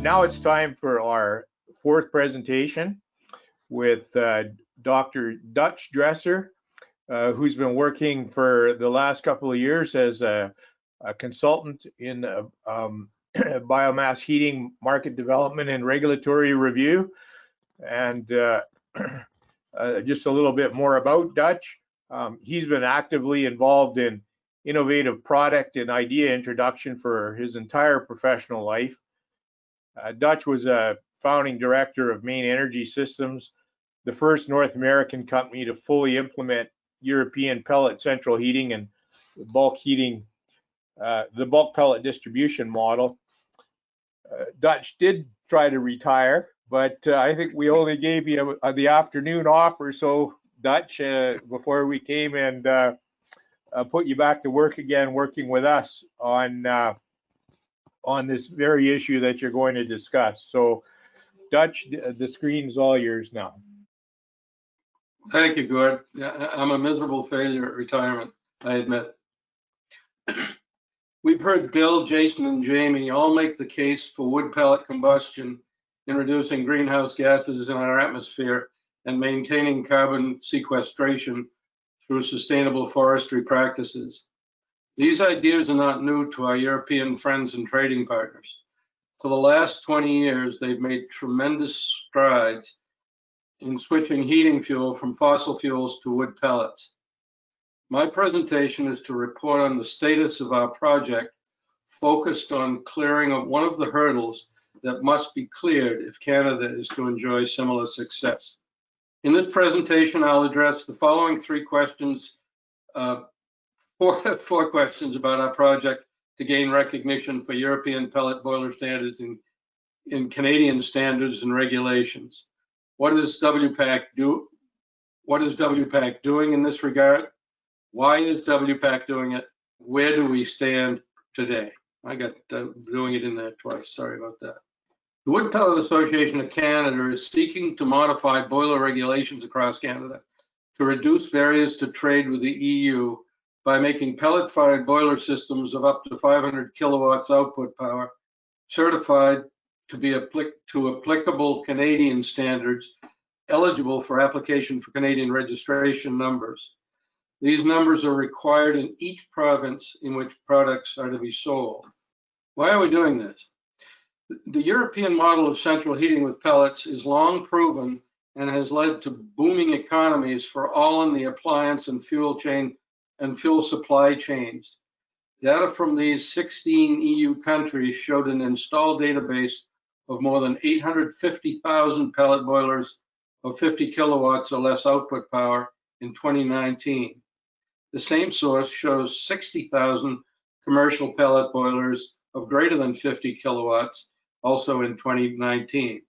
Now it's time for our fourth presentation with Dr. Dutch Dresser, who's been working for the last couple of years as a consultant in biomass heating market development and regulatory review. And just a little bit more about Dutch. He's been actively involved in innovative product and idea introduction for his entire professional life. Dutch was a founding director of Main Energy Systems, the first North American company to fully implement European pellet central heating and bulk heating, the bulk pellet distribution model. Dutch did try to retire, but I think we only gave you the afternoon off or so, Dutch, before we came and put you back to work again, working with us on this very issue that you're going to discuss. So, Dutch, the screen is all yours now. Thank you, Gord. I'm a miserable failure at retirement, I admit. We've heard Bill, Jason, and Jamie all make the case for wood pellet combustion in reducing greenhouse gases in our atmosphere and maintaining carbon sequestration through sustainable forestry practices. These ideas are not new to our European friends and trading partners. For the last 20 years, they've made tremendous strides in switching heating fuel from fossil fuels to wood pellets. My presentation is to report on the status of our project, focused on clearing of one of the hurdles that must be cleared if Canada is to enjoy similar success. In this presentation, I'll address the following three questions, four questions about our project to gain recognition for European pellet boiler standards in Canadian standards and regulations. What does WPAC do? What is WPAC doing in this regard? Why is WPAC doing it? Where do we stand today? I got doing it in there twice. Sorry about that. The Wood Pellet Association of Canada is seeking to modify boiler regulations across Canada to reduce barriers to trade with the EU by making pellet-fired boiler systems of up to 500 kilowatts output power certified to be to applicable Canadian standards, eligible for application for Canadian registration numbers. These numbers are required in each province in which products are to be sold. Why are we doing this? The European model of central heating with pellets is long proven and has led to booming economies for all in the appliance and fuel chain and fuel supply chains. Data from these 16 EU countries showed an installed database of more than 850,000 pellet boilers of 50 kilowatts or less output power in 2019. The same source shows 60,000 commercial pellet boilers of greater than 50 kilowatts, also in 2019.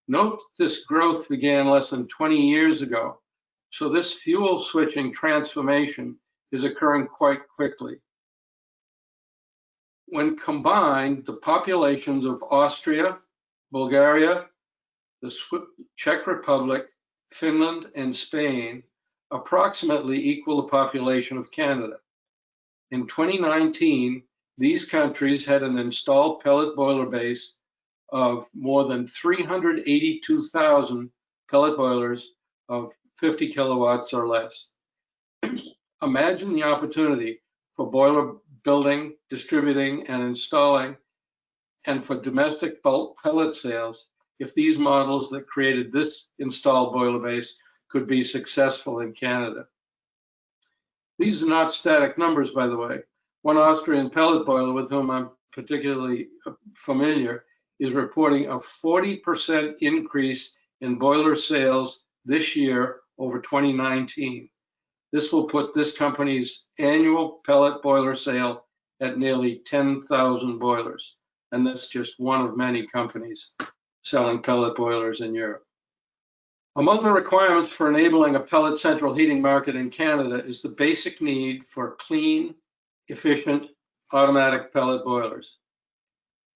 Note this growth began less than 20 years ago, so this fuel switching transformation is occurring quite quickly. When combined, the populations of Austria, Bulgaria, the Czech Republic, Finland, and Spain approximately equal the population of Canada. In 2019, these countries had an installed pellet boiler base of more than 382,000 pellet boilers of 50 kilowatts or less. Imagine the opportunity for boiler building, distributing, and installing, and for domestic bulk pellet sales if these models that created this installed boiler base could be successful in Canada. These are not static numbers, by the way. One Austrian pellet boiler with whom I'm particularly familiar is reporting a 40% increase in boiler sales this year over 2019. This will put this company's annual pellet boiler sale at nearly 10,000 boilers. And that's just one of many companies selling pellet boilers in Europe. Among the requirements for enabling a pellet central heating market in Canada is the basic need for clean, efficient, automatic pellet boilers.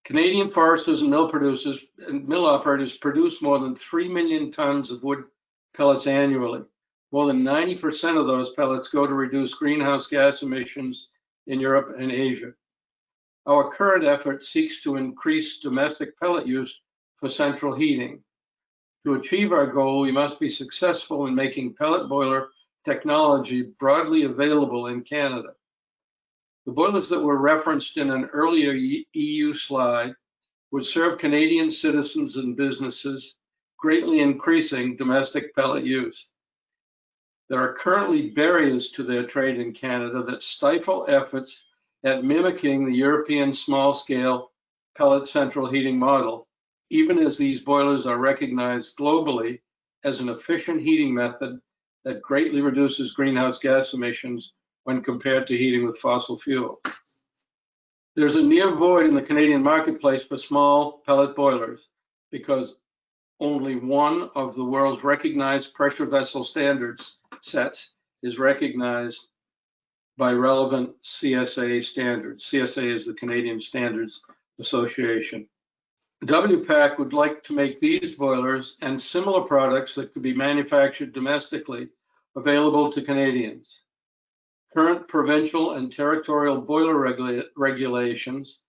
Canadian foresters and mill producers and mill operators produce more than 3 million tons of wood pellets annually. More than 90% of those pellets go to reduce greenhouse gas emissions in Europe and Asia. Our current effort seeks to increase domestic pellet use for central heating. To achieve our goal, we must be successful in making pellet boiler technology broadly available in Canada. The boilers that were referenced in an earlier EU slide would serve Canadian citizens and businesses, greatly increasing domestic pellet use. There are currently barriers to their trade in Canada that stifle efforts at mimicking the European small-scale pellet central heating model, even as these boilers are recognized globally as an efficient heating method that greatly reduces greenhouse gas emissions when compared to heating with fossil fuel. There's a near void in the Canadian marketplace for small pellet boilers because only one of the world's recognized pressure vessel standards sets is recognized by relevant CSA standards. CSA is the Canadian Standards Association. WPAC would like to make these boilers and similar products that could be manufactured domestically available to Canadians. Current provincial and territorial boiler regulations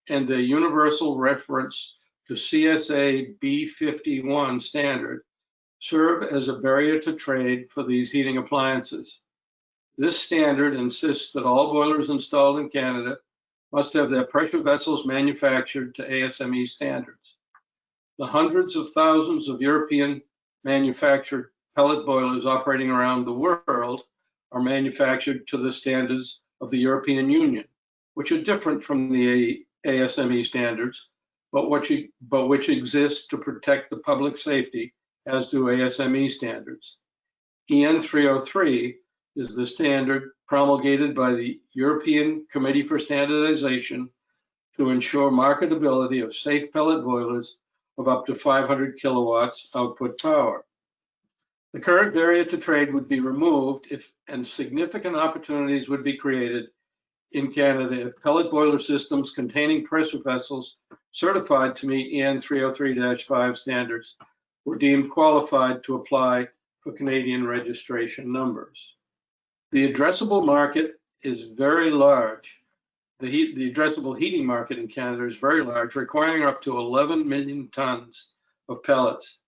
and the universal reference to CSA B51 standard serve as a barrier to trade for these heating appliances. This standard insists that all boilers installed in Canada must have their pressure vessels manufactured to ASME standards. The hundreds of thousands of European manufactured pellet boilers operating around the world are manufactured to the standards of the European Union, which are different from the ASME standards, but which exist to protect the public safety, as do ASME standards. EN 303 is the standard promulgated by the European Committee for Standardization to ensure marketability of safe pellet boilers of up to 500 kilowatts output power. The current barrier to trade would be removed and significant opportunities would be created in Canada if pellet boiler systems containing pressure vessels certified to meet EN 303-5 standards were deemed qualified to apply for Canadian registration numbers. The addressable market is very large. The addressable heating market in Canada is very large, requiring up to 11 million tons of pellets.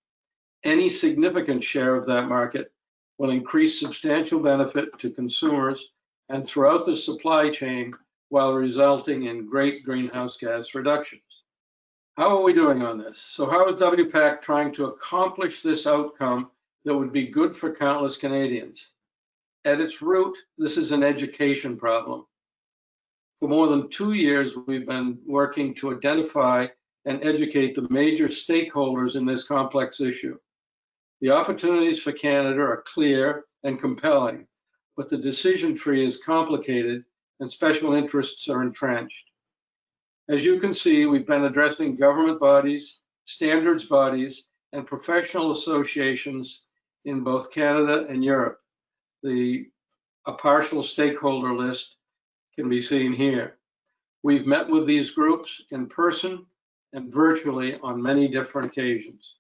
Any significant share of that market will increase substantial benefit to consumers and throughout the supply chain while resulting in great greenhouse gas reductions. How are we doing on this? So how is WPAC trying to accomplish this outcome that would be good for countless Canadians? At its root, this is an education problem. For more than 2 years, we've been working to identify and educate the major stakeholders in this complex issue. The opportunities for Canada are clear and compelling, but the decision tree is complicated and special interests are entrenched. As you can see, we've been addressing government bodies, standards bodies, and professional associations in both Canada and Europe. A partial stakeholder list can be seen here. We've met with these groups in person and virtually on many different occasions.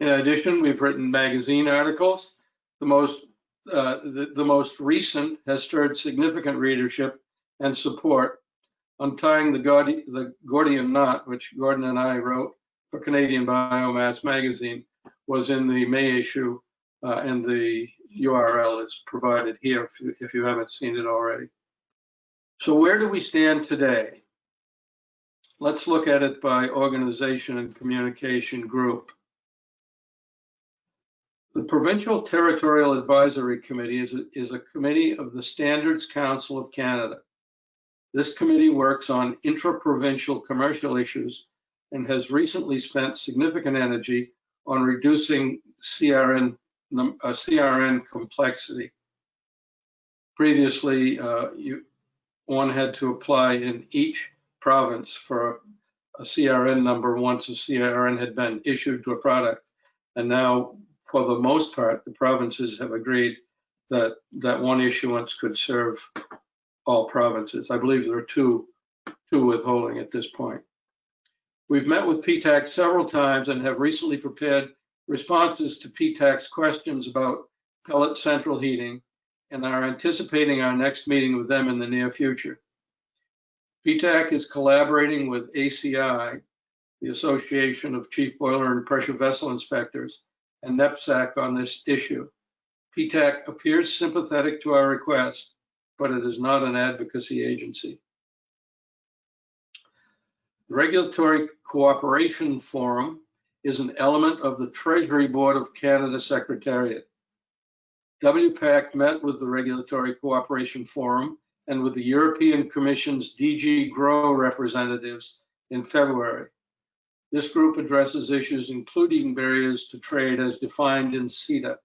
In addition, we've written magazine articles. The most recent has stirred significant readership and support. Untying the Gordian Knot, which Gordon and I wrote for Canadian Biomass magazine, was in the May issue, and the URL is provided here if you haven't seen it already. So where do we stand today? Let's look at it by organization and communication group. The Provincial Territorial Advisory Committee is a committee of the Standards Council of Canada. This committee works on intra-provincial commercial issues and has recently spent significant energy on reducing CRN complexity. Previously, one had to apply in each province for a CRN number once a CRN had been issued to a product. And now, for the most part, the provinces have agreed that one issuance could serve all provinces. I believe there are two withholding at this point. We've met with PTAC several times and have recently prepared responses to PTAC's questions about pellet central heating and are anticipating our next meeting with them in the near future. PTAC is collaborating with ACI, the Association of Chief Boiler and Pressure Vessel Inspectors, and NEPSAC on this issue. PTAC appears sympathetic to our request, but it is not an advocacy agency. The Regulatory Cooperation Forum is an element of the Treasury Board of Canada Secretariat. WPAC met with the Regulatory Cooperation Forum and with the European Commission's DG GROW representatives in February. This group addresses issues including barriers to trade as defined in CETA.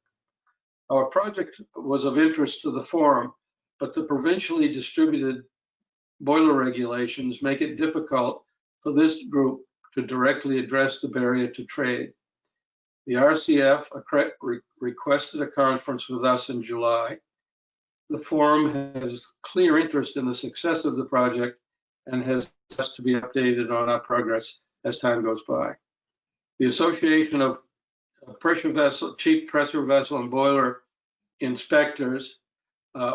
Our project was of interest to the forum, but the provincially distributed boiler regulations make it difficult for this group to directly address the barrier to trade. The RCF requested a conference with us in July. The forum has clear interest in the success of the project and has asked to be updated on our progress as time goes by. The Association of Chief Pressure Vessel and Boiler Inspectors,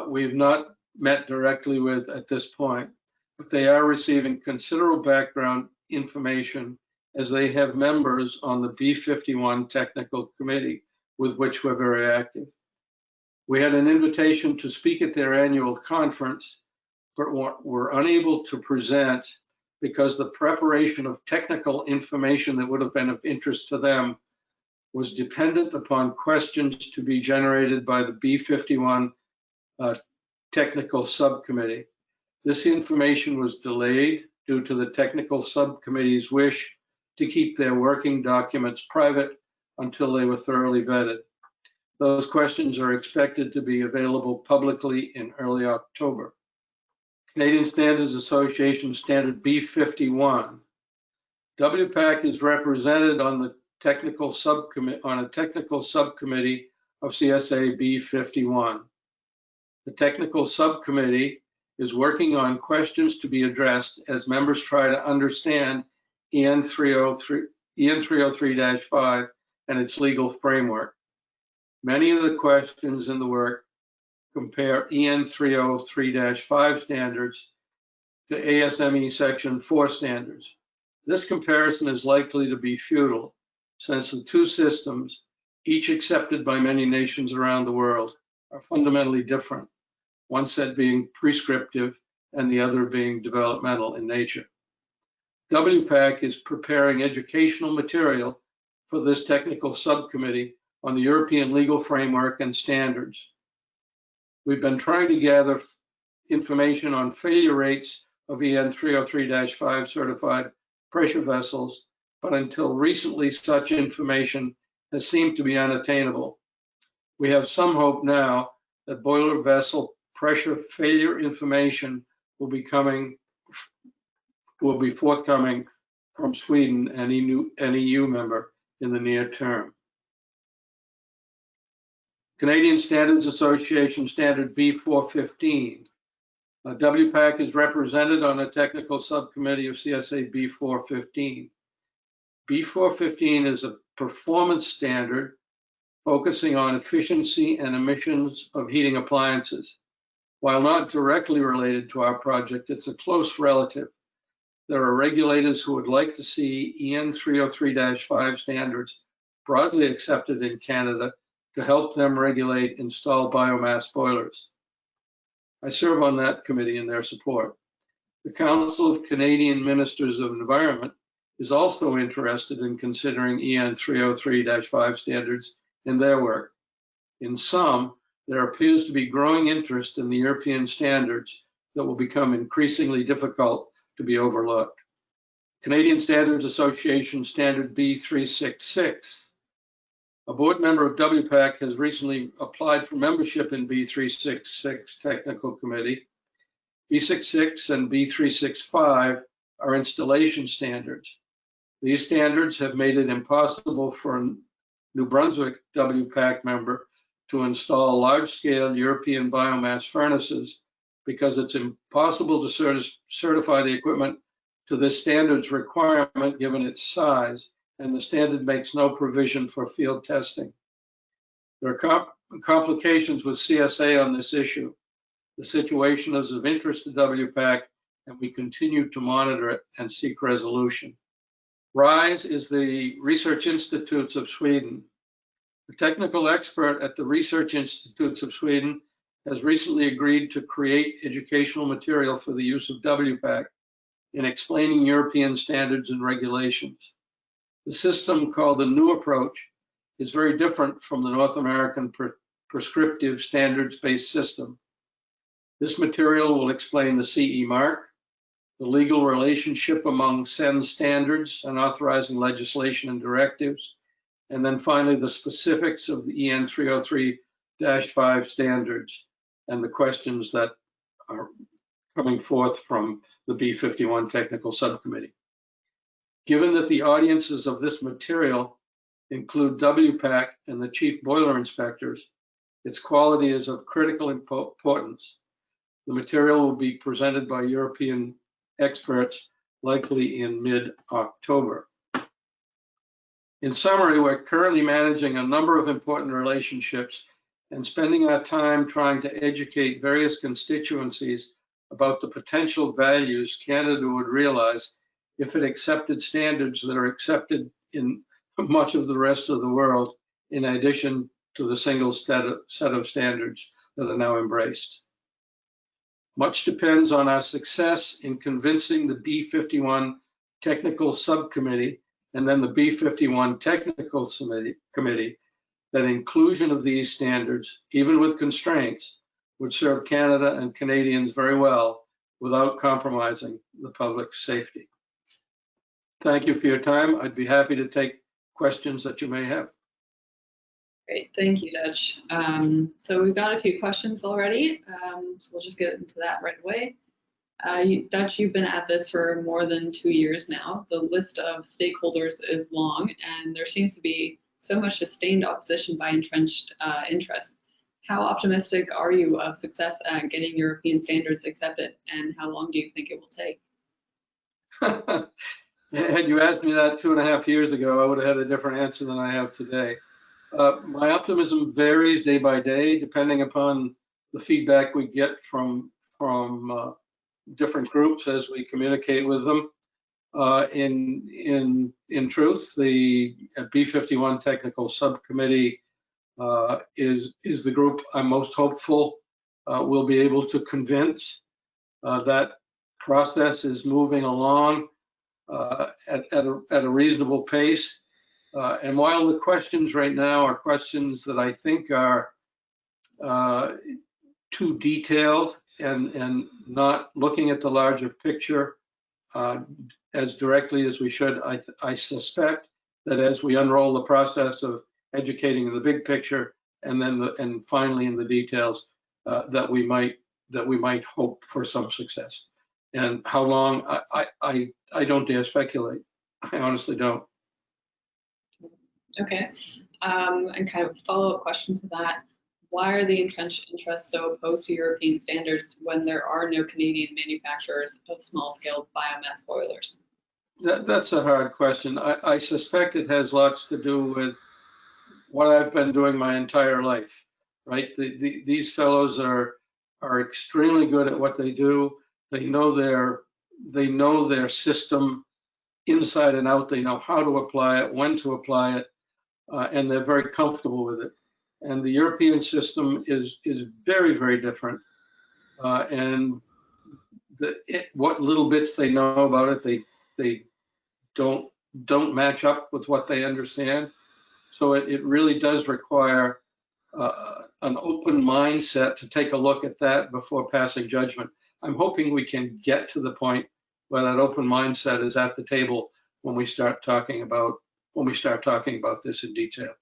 we've not met directly with at this point, but they are receiving considerable background information as they have members on the B51 technical committee with which we're very active. We had an invitation to speak at their annual conference, but were unable to present because the preparation of technical information that would have been of interest to them was dependent upon questions to be generated by the B51 technical subcommittee. This information was delayed due to the technical subcommittee's wish to keep their working documents private until they were thoroughly vetted. Those questions are expected to be available publicly in early October. Canadian Standards Association Standard B51. WPAC is represented on the technical subcommittee of CSA B51. The technical subcommittee is working on questions to be addressed as members try to understand EN 303-5 and its legal framework. Many of the questions in the work compare EN 303-5 standards to ASME Section 4 standards. This comparison is likely to be futile since the two systems, each accepted by many nations around the world, are fundamentally different, one set being prescriptive and the other being developmental in nature. WPAC is preparing educational material for this technical subcommittee on the European legal framework and standards. We've been trying to gather information on failure rates of EN 303-5 certified pressure vessels, but until recently, such information has seemed to be unattainable. We have some hope now that boiler vessel pressure failure information will be forthcoming from Sweden and an EU member in the near term. Canadian Standards Association Standard B415. WPAC is represented on a technical subcommittee of CSA B415. B415 is a performance standard focusing on efficiency and emissions of heating appliances. While not directly related to our project, it's a close relative. There are regulators who would like to see EN 303-5 standards broadly accepted in Canada to help them regulate installed biomass boilers. I serve on that committee in their support. The Council of Canadian Ministers of Environment is also interested in considering EN 303-5 standards in their work. In sum, there appears to be growing interest in the European standards that will become increasingly difficult to be overlooked. Canadian Standards Association Standard B366. A board member of WPAC has recently applied for membership in B366 Technical Committee. B66 and B365 are installation standards. These standards have made it impossible for a New Brunswick WPAC member to install large-scale European biomass furnaces because it's impossible to certify the equipment to this standards requirement given its size, and the standard makes no provision for field testing. There are complications with CSA on this issue. The situation is of interest to WPAC, and we continue to monitor it and seek resolution. RISE is the Research Institutes of Sweden. A technical expert at the Research Institutes of Sweden has recently agreed to create educational material for the use of WPAC in explaining European standards and regulations. The system, called the New Approach, is very different from the North American prescriptive standards-based system. This material will explain the CE mark, the legal relationship among SEN standards and authorizing legislation and directives, and then finally the specifics of the EN 303-5 standards and the questions that are coming forth from the B51 Technical Subcommittee. Given that the audiences of this material include WPAC and the Chief Boiler Inspectors, its quality is of critical importance. The material will be presented by European experts, likely in mid-October. In summary, we're currently managing a number of important relationships and spending our time trying to educate various constituencies about the potential values Canada would realize if it accepted standards that are accepted in much of the rest of the world, in addition to the single set of standards that are now embraced. Much depends on our success in convincing the B51 Technical Subcommittee and then the B51 Technical Committee that inclusion of these standards, even with constraints, would serve Canada and Canadians very well without compromising the public's safety. Thank you for your time. I'd be happy to take questions that you may have. Great, thank you, Dutch. So we've got a few questions already, so we'll just get into that right away. Dutch, you've been at this for more than 2 years now. The list of stakeholders is long, and there seems to be so much sustained opposition by entrenched interests. How optimistic are you of success at getting European standards accepted, and how long do you think it will take? Had you asked me that 2.5 years ago, I would have had a different answer than I have today. My optimism varies day by day, depending upon the feedback we get from different groups as we communicate with them. In truth, the B51 Technical Subcommittee is the group I'm most hopeful will be able to convince. That process is moving along at a reasonable pace. And while the questions right now are questions that I think are too detailed and not looking at the larger picture as directly as we should, I suspect that as we unroll the process of educating in the big picture and then finally in the details, that we might hope for some success. And how long, I don't dare speculate. I honestly don't. Okay, and kind of a follow-up question to that. Why are the entrenched interests so opposed to European standards when there are no Canadian manufacturers of small-scale biomass boilers? That's a hard question. I suspect it has lots to do with what I've been doing my entire life, right? These fellows are extremely good at what they do. They know their system inside and out. They know how to apply it, when to apply it, and they're very comfortable with it. And the European system is very, very different. And what little bits they know about it, they don't match up with what they understand. So it really does require an open mindset to take a look at that before passing judgment. I'm hoping we can get to the point where that open mindset is at the table when we start talking about this in detail.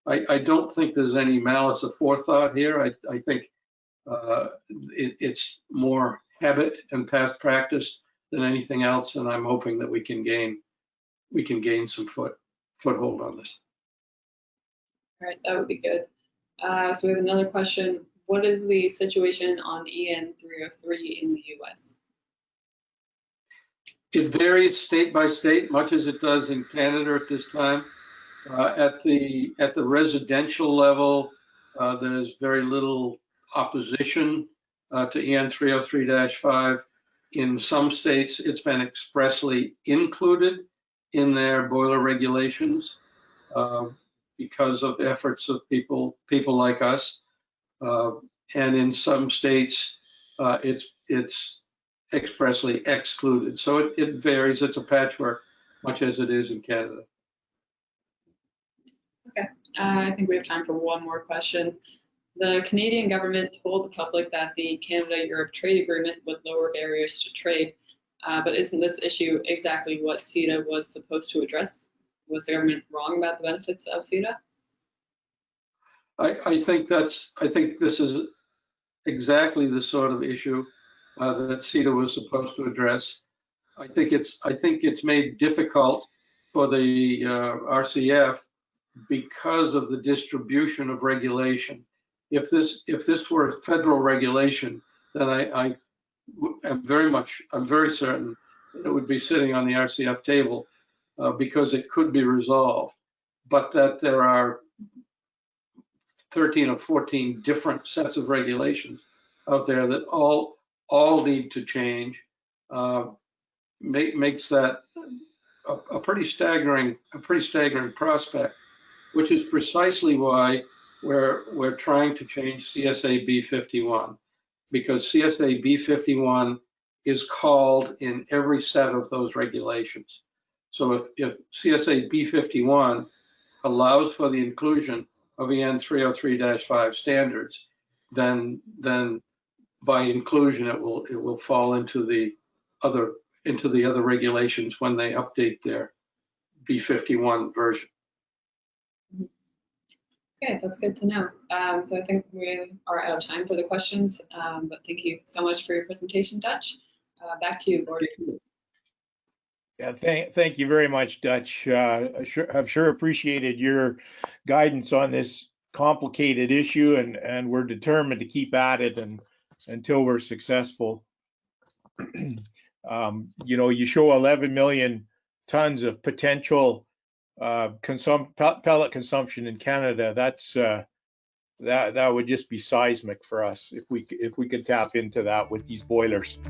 I don't think there's any malice of forethought here. I think it's more habit and past practice than anything else, and I'm hoping that we can gain some foothold on this. All right, that would be good. So we have another question. What is the situation on EN 303 in the US? It varies state by state, much as it does in Canada at this time. At the residential level, there's very little opposition to EN 303-5. In some states, it's been expressly included in their boiler regulations because of efforts of people like us. And in some states, it's expressly excluded. So it varies. It's a patchwork, much as it is in Canada. Okay, I think we have time for one more question. The Canadian government told the public that the Canada-Europe trade agreement would lower barriers to trade, but isn't this issue exactly what CETA was supposed to address? Was the government wrong about the benefits of CETA? I think this is exactly the sort of issue that CETA was supposed to address. I think it's made difficult for the RCF because of the distribution of regulation. If this were a federal regulation, then I'm very certain that it would be sitting on the RCF table because it could be resolved. But that there are 13 or 14 different sets of regulations out there that all need to change makes that a pretty staggering prospect, which is precisely why we're trying to change CSA B51, because CSA B51 is called in every set of those regulations. So if CSA B51 allows for the inclusion of EN 303-5 standards, then by inclusion it will fall into the other regulations when they update their B51 version. Okay, that's good to know. So I think we are out of time for the questions, but thank you so much for your presentation, Dutch. Back to you, Gordon. Yeah, thank you very much, Dutch. I've sure appreciated your guidance on this complicated issue, and we're determined to keep at it until we're successful. You show 11 million tons of potential pellet consumption in Canada. That would just be seismic for us if we could tap into that with these boilers.